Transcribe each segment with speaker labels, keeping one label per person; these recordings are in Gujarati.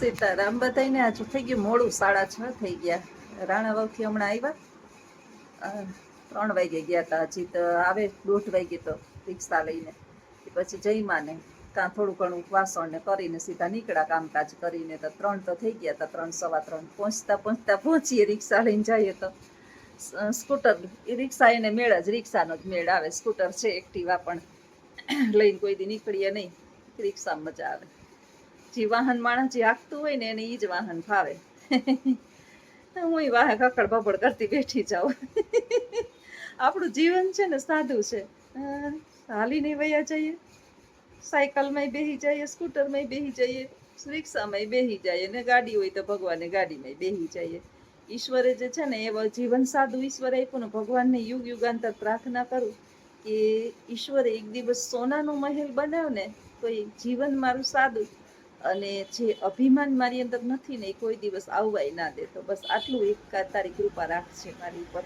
Speaker 1: સીતારામ બધાને આજુ થઈ ગયું મોડું 6:30 થઈ ગયા. રાણા વાવથી હમણાં આવ્યા. 3 વાગે ગયા હતા. હજી તો આવે 1:30 વાગે તો રિક્ષા લઈને. પછી જઈમાને કાં થોડું ઘણું વાસણ ને કરીને સીધા નીકળ્યા કામકાજ કરીને. તો 3 તો થઈ ગયા હતા. 3 સવા 3 પહોંચતા પહોંચીએ રિક્ષા લઈને જઈએ તો સ્કૂટર રિક્ષા એને મેળ જ રિક્ષાનો જ મેળ આવે. સ્કૂટર છે એક્ટિવા પણ લઈને કોઈ દી નીકળીએ નહીં. રિક્ષામાં મજા આવે. જે વાહન માણસ જે હાંકતું હોય ને એને ઈ જ વાહન ફાવે. હું વાહે કકડ બબડ કરતી બેઠી જાઉં. આપણું જીવન છે ને સાદું છે. હાલીને વયા જઈએ, સાયકલમાં બેસી જઈએ, સ્કૂટરમાં બેસી જઈએ, રિક્ષામાં બેસી જઈએ, ને ગાડી હોય તો ભગવાને ગાડીમાં બેસી જઈએ. ઈશ્વરે જે છે ને એ જીવન સાદું ઈશ્વરે આપ્યું ને. ભગવાનને યુગ યુગાંતર પ્રાર્થના કરું કે ઈશ્વરે એક દિવસ સોનાનો મહેલ બનાવ્યો ને તો એ જીવન મારું સાદું અને જે અભિમાન મારી અંદર નથી ને એ કોઈ દિવસ આવવાય ના દે. તો બસ આટલું એક તારી કૃપા રાખશે મારી ઉપર.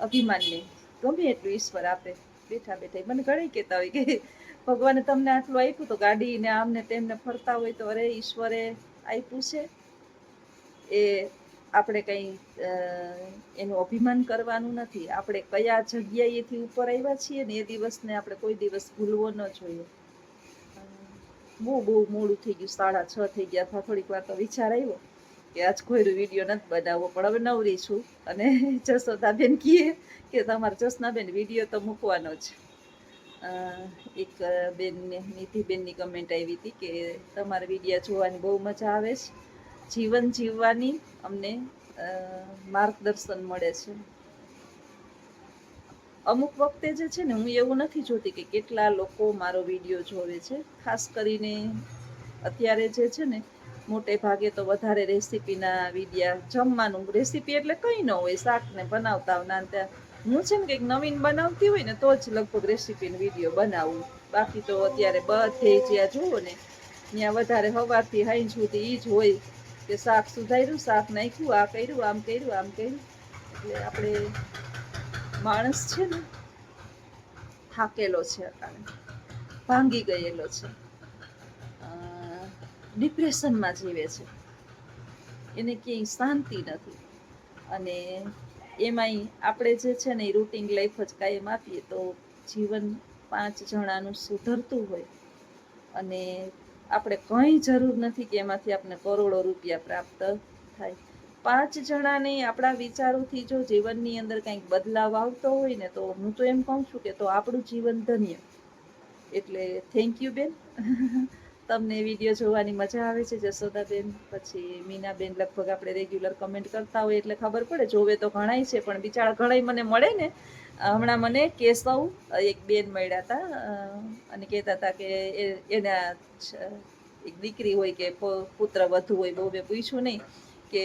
Speaker 1: અભિમાનને ગમે એટલું ઈશ્વર આપે. બેઠા બેઠા મને ઘણી કહેતા હોય કે ભગવાને તમને આટલું આપ્યું તો ગાડી ને આમને તેમને ફરતા હોય તો અરે ઈશ્વરે આપ્યું છે એ આપણે કંઈ એનું અભિમાન કરવાનું નથી. આપણે કયા જગ્યાએથી ઉપર આવ્યા છીએ ને એ દિવસને આપણે કોઈ દિવસ ભૂલવો ન જોઈએ. બહુ મોડું થઈ ગયું. 6:30 થઈ ગયા હતા. થોડીક વાર તો વિચાર આવ્યો કે આજ કોઈ વિડીયો નથી બનાવવો, પણ હવે નવરી છું. અને જસોદાબેન કહે કે તમારે જસનાબેન વિડીયો તો મૂકવાનો જ. એક બેનને નિધિબેનની કમેન્ટ આવી હતી કે તમારા વિડીયો જોવાની બહુ મજા આવે છે. જીવન જીવવાની અમને માર્ગદર્શન મળે છે. અમુક વખતે જે છે ને હું એવું નથી જોતી કે કેટલા લોકો મારો વિડીયો જોવે છે. ખાસ કરીને અત્યારે જે છે ને મોટે ભાગે તો વધારે રેસીપીના વિડીયા, જમવાનું રેસીપી એટલે કંઈ ન હોય, શાકને બનાવતા ના ત્યાં હું છે ને કંઈક નવીન બનાવતી હોય ને તો જ લગભગ રેસીપીનો વિડીયો બનાવું. બાકી તો અત્યારે બધે જ્યાં જુઓ ને ત્યાં વધારે સવારથી સાંજ સુધી એ જ હોય કે શાક સુધાર્યું, શાક નાખ્યું, આ કર્યું, આમ કર્યું, આમ કર્યું. એટલે આપણે માણસ છે ને થાકેલો છે, અટાણે ભાંગી ગયેલો છે, ડિપ્રેશનમાં જીવે છે. એને ક્યાંય શાંતિ નથી. અને એમાંય આપણે જે છે ને એ રૂટીન લાઈફ જ કાયમ આપીએ તો જીવન 5 જણાનું સુધરતું હોય અને આપણે કંઈ જરૂર નથી કે એમાંથી આપણે કરોડો રૂપિયા પ્રાપ્ત થાય. 5 જણાને આપણા વિચારોથી જો જીવનની અંદર કંઈક બદલાવ આવતો હોય ને તો હું તો એમ કહું છું કે તો આપણું જીવન ધન્ય. એટલે થેન્ક યુ બેન. તમને વિડીયો જોવાની મજા આવે છે જસોદાબેન. પછી મીનાબેન લગભગ આપણે રેગ્યુલર કમેન્ટ કરતા હોય એટલે ખબર પડે. જોવે તો ઘણાય છે પણ બિચારા ઘણાય મને મળે ને. હમણાં મને કેશવ એક બેન મળ્યા હતા અને કહેતા હતા કે એના એક દીકરી હોય કે પુત્ર વધુ હોય, બહુ મેં પૂછ્યું નહીં કે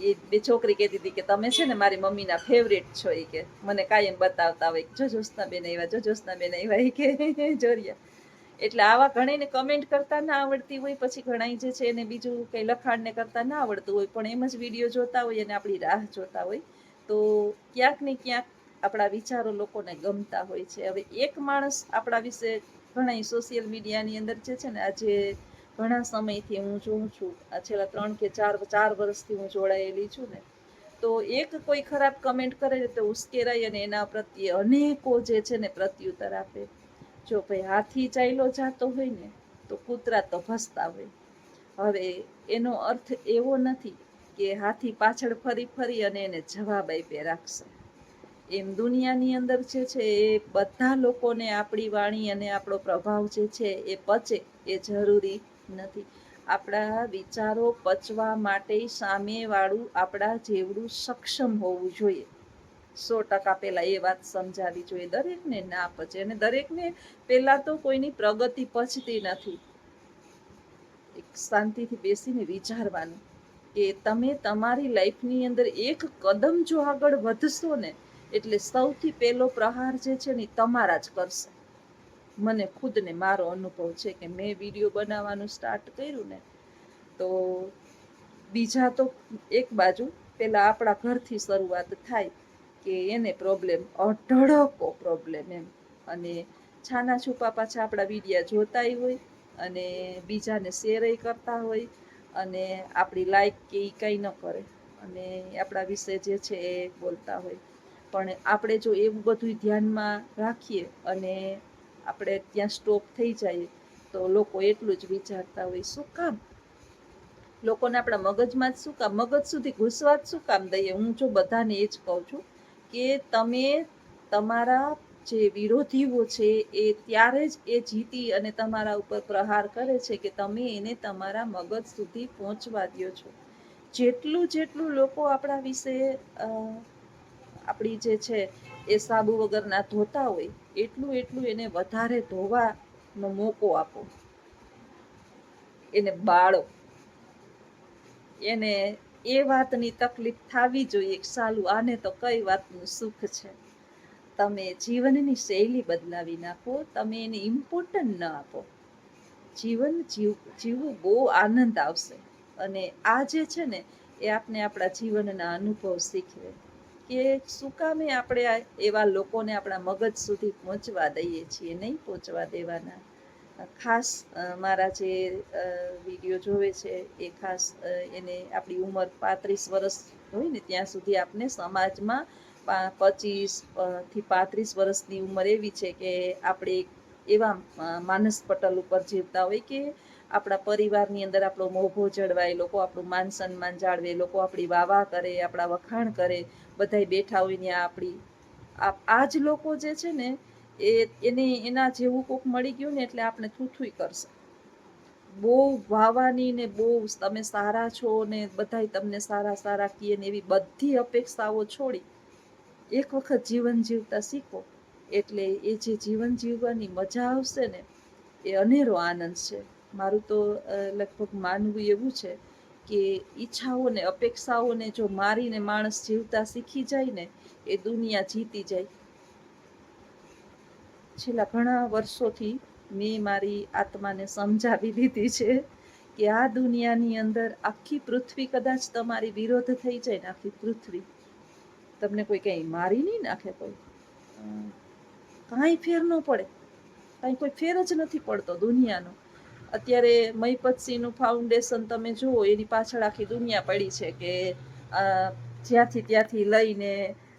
Speaker 1: એ બે છોકરી કહેતી હતી કે તમે છે ને મારી મમ્મીના ફેવરેટ છો. એ કે મને કાયમ બતાવતા હોય જો જ્યોત્સનાબેન આવ્યા, જો જ્યોત્સનાબેન આવ્યા. એ કે જોરિયા. એટલે આવા ઘણાને કમેન્ટ કરતા ના આવડતી હોય, પછી ઘણા જે છે એને બીજું કંઈ લખાણને કરતા ના આવડતું હોય, પણ એમ જ વિડીયો જોતા હોય અને આપણી રાહ જોતા હોય તો ક્યાંક ને ક્યાંક આપણા વિચારો લોકોને ગમતા હોય છે. હવે એક માણસ આપણા વિશે ઘણા સોશિયલ મીડિયાની અંદર જે છે ને આજે ઘણા સમયથી હું જોઉં છું, આ છેલ્લા 3 કે 4 વર્ષથી હું જોડાયેલી છું ને, તો એક કોઈ ખરાબ કમેન્ટ કરે તો ઉશ્કેરાય અને એના પ્રત્યે અનેકો જે છે ને પ્રત્યુત્તર આપે. જો ભાઈ હાથી ચાલ્યો જાતો હોય ને તો કૂતરા તો ભસતા હોય. હવે એનો અર્થ એવો નથી કે હાથી પાછળ ફરી ફરી અને એને જવાબ આપ્યા રાખશે. એમ દુનિયાની અંદર જે છે એ બધા લોકોને આપણી વાણી અને આપણો પ્રભાવ જે છે એ પચે એ જરૂરી નથી. આપણા વિચારો પચવા માટે સામેવાળું આપણા જેવડું સક્ષમ હોવું જોઈએ. 100% પહેલા એ વાત સમજાવી જોઈએ. દરેકને ના પચે અને દરેકને પહેલા તો કોઈની પ્રગતિ પચતી નથી. એક શાંતિથી બેસીને વિચારવાનું કે તમે તમારી લાઈફની અંદર એક કદમ જો આગળ વધશો ને એટલે સૌથી પહેલો પ્રહાર જે છે ને તમારા જ કરશે. મને ખુદને મારો અનુભવ છે કે મેં વિડીયો બનાવવાનું સ્ટાર્ટ કર્યું ને તો બીજા તો એક બાજુ પહેલા આપણા ઘરથી શરૂઆત થાય કે એને પ્રોબ્લેમ, અઢળકો પ્રોબ્લેમ એમ. અને છાના છુપા પાછા આપણા વિડીયા જોતાય હોય અને બીજાને શેર કરતા હોય અને આપણી લાઈક કે એ કંઈ ન કરે અને આપણા વિશે જે છે એ બોલતા હોય. પણ આપણે જો એવું બધું ધ્યાનમાં રાખીએ અને આપણે ત્યાં સ્ટોપ થઈ જાય તો લોકો એટલું જ વિચારતા હોય, શું કામ લોકોને આપણા મગજમાં જ શું કામ, મગજ સુધી ઘૂસવા જ શું કામ દઈએ. હું જો બધાને એ જ કહું છું કે તમે તમારા જે વિરોધીઓ છે એ ત્યારે જ એ જીતી અને તમારા ઉપર પ્રહાર કરે છે કે તમે એને તમારા મગજ સુધી પહોંચવા દો છો. જેટલું જેટલું લોકો આપણા વિશે આપણી જે છે એ સાબુ વગરના ધોતા હોય એટલું એટલું એને વધારે ધોવાનો મોકો આપો, એને બાળો, એને એ વાતની તકલીફ થવી જોઈએ કે સાલું આને તો કઈ વાતનું સુખ છે. તમે જીવનની શૈલી બદલાવી નાખો, તમે એને ઇમ્પોર્ટન્ટ ન આપો. જીવન જીવવું બહુ આનંદ આવશે અને આ જે છે ને એ આપને આપણા જીવનના અનુભવ શીખવે કે શું કામે આપણે એવા લોકોને આપણા મગજ સુધી પહોંચવા દઈએ છીએ, નહીં પહોંચવા દેવાના. ખાસ મારા જે વિડીયો જોવે છે એ ખાસ એને આપણી ઉંમર 35 વર્ષ હોય ને ત્યાં સુધી આપને સમાજમાં 25 થી 35 વર્ષની ઉંમર એવી છે કે આપણે એવા માનસ પટલ ઉપર જીવતા હોય કે આપણા પરિવારની અંદર આપણો મોભો જળવાય, લોકો આપણું માન સન્માન જાળવે, લોકો આપણી વાહ કરે, આપણા વખાણ કરે, બધાય બેઠા હોય ને આપણી આ જ લોકો જે છે ને એને એના જેવું કોક મળી ગયું ને એટલે આપણે થૂથુય કરશે. બહુ વાવાની ને બહુ તમે સારા છો ને બધાય તમને સારા સારા કહે ને એવી બધી અપેક્ષાઓ છોડી એક વખત જીવન જીવતા શીખો એટલે એ જે જીવન જીવવાની મજા આવશે ને એ અનેરો આનંદ છે. મારું તો લગભગ માનવું એવું છે કે ઈચ્છાઓને અપેક્ષાઓને જો મારીને માણસ જીવતા શીખી જાય ને એ દુનિયા જીતી જાય. છેલ્લા ઘણા વર્ષોથી મેં મારી આત્માને સમજાવી દીધી છે કે આ દુનિયાની અંદર આખી પૃથ્વી કદાચ તમારી વિરોધ થઈ જાય ને આખી પૃથ્વી તમને કોઈ કંઈ મારી નહીં નાખે, કોઈ કાંઈ ફેર ન પડે, કાંઈ કોઈ ફેર જ નથી પડતો દુનિયાનો. અત્યારે મહીપતસિંહનું ફાઉન્ડેશન તમે જુઓ એની પાછળ આખી દુનિયા પડી છે કે જ્યાંથી ત્યાંથી લઈને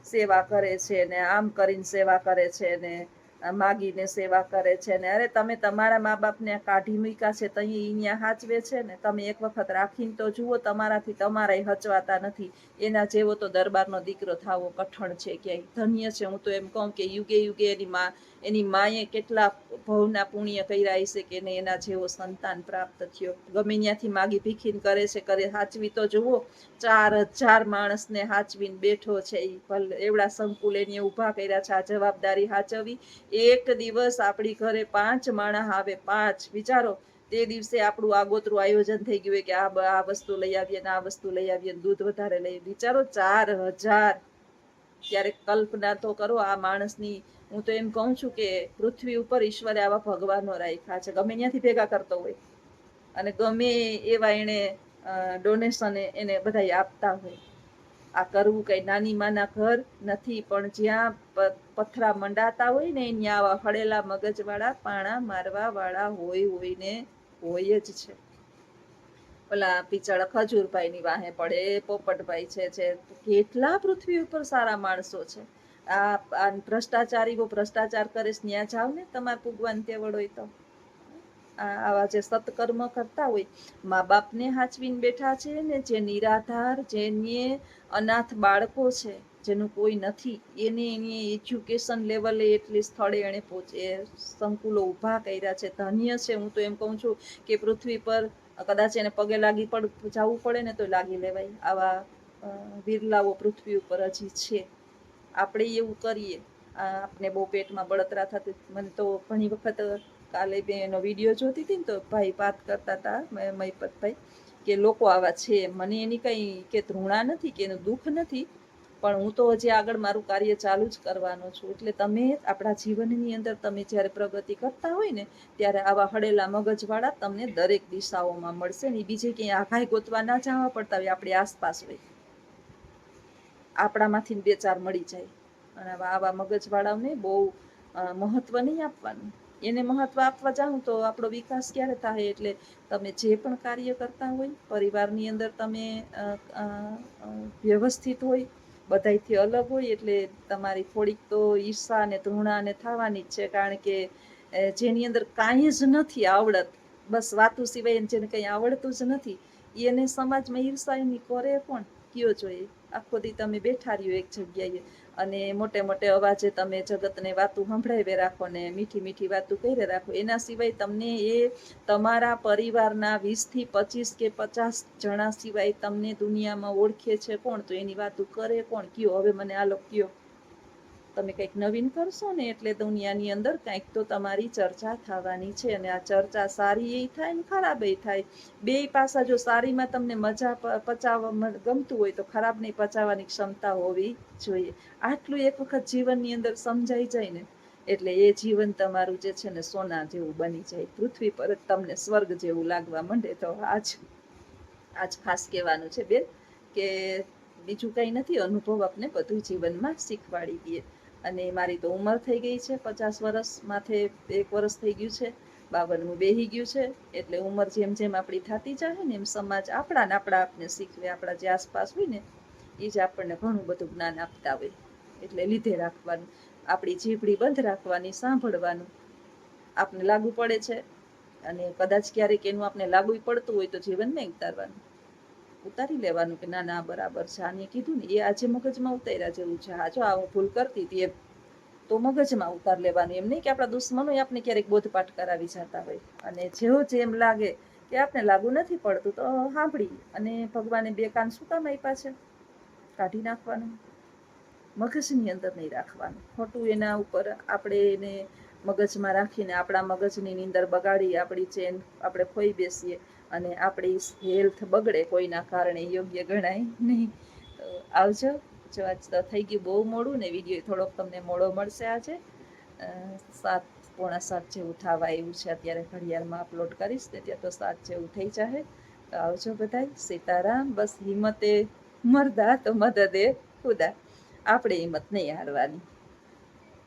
Speaker 1: સેવા કરે છે ને આમ કરીને સેવા કરે છે ને માગીને સેવા કરે છે ને અરે તમે તમારા મા બાપને કાઢી મૂક્યા છે તો અહીંયા હાચવે છે ને તમે એક વખત રાખીને તો જુઓ, તમારાથી તમારાય હચવાતા નથી. એના જેવો તો દરબારનો દીકરો થાવો કઠણ છે ક્યાંય. ધન્ય છે હું તો એમ કહું કે યુગે યુગે એની માએ કેટલા ભવના પુણ્ય કર્યા હશે કે એને એના જેવો સંતાન પ્રાપ્ત થયો. ગમે ત્યાંથી માગી ભીખીને કરે છે, કરે હાચવી તો જુઓ 4000 માણસને હાચવીને બેઠો છે. એ ભલે એવડા સંકુલ એને ઊભા કર્યા છે. આ જવાબદારી હાચવવી. એક દિવસ આપણી ઘરે 5 માણસ આવે, 5 વિચારો, તે દિવસે આપણું આગોતરું આયોજન થઈ ગયું કે આ વસ્તુ લઈ આવીએ ને આ વસ્તુ લઈ આવીએ, દૂધ વધારે લઈ, વિચારો 4000. ત્યારે કલ્પના તો કરો આ માણસની. હું તો એમ કહું છું કે પૃથ્વી ઉપર ઈશ્વરે આવા ભગવાનો રાખ્યા છે, ગમે ત્યાંથી ભેગા કરતો હોય અને ગમે એવા એને ડોનેશન એને બધા આપતા હોય. આ કરવું કઈ નાની માના ઘર નથી, પણ જ્યાં પથરા મંડાતા હોય ને ત્યાં આવા હળેલા મગજવાળા પાણા મારવા વાળા હોય ને હોય જ છે. ઓલા બિચારા ખજૂરભાઈની વાહે પડે, પોપટભાઈ છે, કેટલા પૃથ્વી ઉપર સારા માણસો છે. આ ભ્રષ્ટાચારી ભ્રષ્ટાચાર કરે છે ત્યાં જાવ ને તમારે ભગવાન તેવડ હોય તો. આવા જે સત્કર્મ કરતા હોય, મા બાપને હાચવીને બેઠા છે ને જે નિરાધાર, જેને અનાથ બાળકો છે, જેનું કોઈ નથી, એને એજ્યુકેશન લેવલે એટલી સ્થળે એને પહોંચે સંકુલો ઊભા કર્યા છે. ધન્ય છે. હું તો એમ કહું છું કે પૃથ્વી પર કદાચ એને પગે લાગી જવું પડે ને તો લાગી લેવાય. આવા બિરલાઓ પૃથ્વી ઉપર હજી છે. આપણે એવું કરીએ. આપને બહુ પેટમાં બળતરા થતી. મને તો ઘણી વખત કાલે બે એનો વિડીયો જોતી હતી ને તો ભાઈ વાત કરતા હતા મહીપતભાઈ કે લોકો આવા છે. મને એની કઈ કે ધૃણા નથી કે એનું દુઃખ નથી, પણ હું તો હજી આગળ મારું કાર્ય ચાલુ જ કરવાનો છું. એટલે તમે આપણા જીવનની અંદર તમે જ્યારે પ્રગતિ કરતા હોય ને ત્યારે આવા હળેલા મગજવાળા તમને દરેક દિશાઓમાં મળશે ને. બીજે ક્યાંય આઘાઈ ગોતવા ના જવા પડતા હોય, આપણી આસપાસ હોય, આપણામાંથી 2-4 મળી જાય. અને આવા મગજવાળાઓને બહુ મહત્વ નહીં આપવાનું. એને મહત્વ આપવા જાઉં તો આપણો વિકાસ ક્યારે થાય? એટલે તમે જે પણ કાર્ય કરતા હોય પરિવારની અંદર તમે વ્યવસ્થિત હોય, બધાયથી અલગ હોય, એટલે તમારી થોડીક તો ઈર્ષા અને ધૃણા અને થવાની જ છે. કારણ કે જેની અંદર કાંઈ જ નથી આવડત, બસ વાતું સિવાય જેને કંઈ આવડતું જ નથી, એને સમાજમાં ઈર્ષા એની કરે કોણ? કયો જોઈએ. આખો દી તમે બેઠા રહ્યો એક જગ્યાએ અને મોટે મોટે અવાજે તમે જગતને વાતું સંભળાવી રાખો ને મીઠી મીઠી વાતું કરી રાખો, એના સિવાય તમને એ તમારા પરિવારના 20 થી 25 કે 50 જણા સિવાય તમને દુનિયામાં ઓળખે છે કોણ? તો એની વાતું કરે કોણ? કયો હવે મને આ લોકો કયો. તમે કંઈક નવીન કરશો ને એટલે દુનિયાની અંદર કંઈક તો તમારી ચર્ચા થવાની છે, અને આ ચર્ચા સારી એ થાય ને ખરાબ એ થાય. બે પાસા, જો સારીમાં તમને મજા પચાવવા ગમતું હોય તો ખરાબને પચાવવાની ક્ષમતા હોવી જોઈએ. આટલું એક વખત જીવનની અંદર સમજાઈ જાય ને એટલે એ જીવન તમારું જે છે ને સોના જેવું બની જાય, પૃથ્વી પર જ તમને સ્વર્ગ જેવું લાગવા માંડે. તો આજ ખાસ કહેવાનું છે બેન, કે બીજું કંઈ નથી, અનુભવ આપણે બધું જીવનમાં શીખવાડી દઈએ. અને મારી તો ઉંમર થઈ ગઈ છે 50 વર્ષ, માથે 1 વર્ષ થઈ ગયું છે, 52 બેહી ગયું છે. એટલે ઉંમર જેમ જેમ આપણી થતી જાય ને એમ સમાજ આપને શીખવે. આપણા જે આસપાસ હોય ને એ જ આપણને ઘણું બધું જ્ઞાન આપતા હોય. એટલે લીધે રાખવાનું, આપણી જીભડી બંધ રાખવાની, સાંભળવાનું. આપને લાગુ પડે છે અને કદાચ ક્યારેક એનું આપણે લાગુ પડતું હોય તો જીવનમાં ઉતારી લેવાનું કે ના ના બરાબર છે. આને કીધું ને એ આજે મગજમાં ઉતાર્યા જેવું છે. હા જો આ હું ભૂલ કરતી હતી એમ તો મગજમાં ઉતાર લેવાનું. એમ નહીં કે આપણા દુશ્મનો આપણે ક્યારેક બોધપાઠ કરાવી જતા હોય, અને જેવો જેમ લાગે કે આપણે લાગુ નથી પડતું તો સાંભળી, અને ભગવાને 2 કાન શું કામ આપ્યા છે? કાઢી નાખવાનું, મગજની અંદર નહીં રાખવાનું. ખોટું એના ઉપર આપણે એને મગજમાં રાખીને આપણા મગજની નીંદર બગાડી, આપણી ચેન આપણે ખોઈ બેસીએ અને આપણી હેલ્થ બગડે કોઈના કારણે, યોગ્ય ગણાય નહીં. તો આવજો. જો આજ તો થઈ ગયું બહુ મોડું ને વિડીયો થોડોક તમને મોડો મળશે. આજે 7, પોણા 7 જેવું થવા આવ્યું છે. અત્યારે ઘડિયાળમાં અપલોડ કરીશ ને ત્યાં તો 7 જેવું થઈ જાય. તો આવજો બધાય. સીતારામ. બસ હિંમતે મરદા તો મદદે ખુદા. આપણે હિંમત નહીં હારવાની.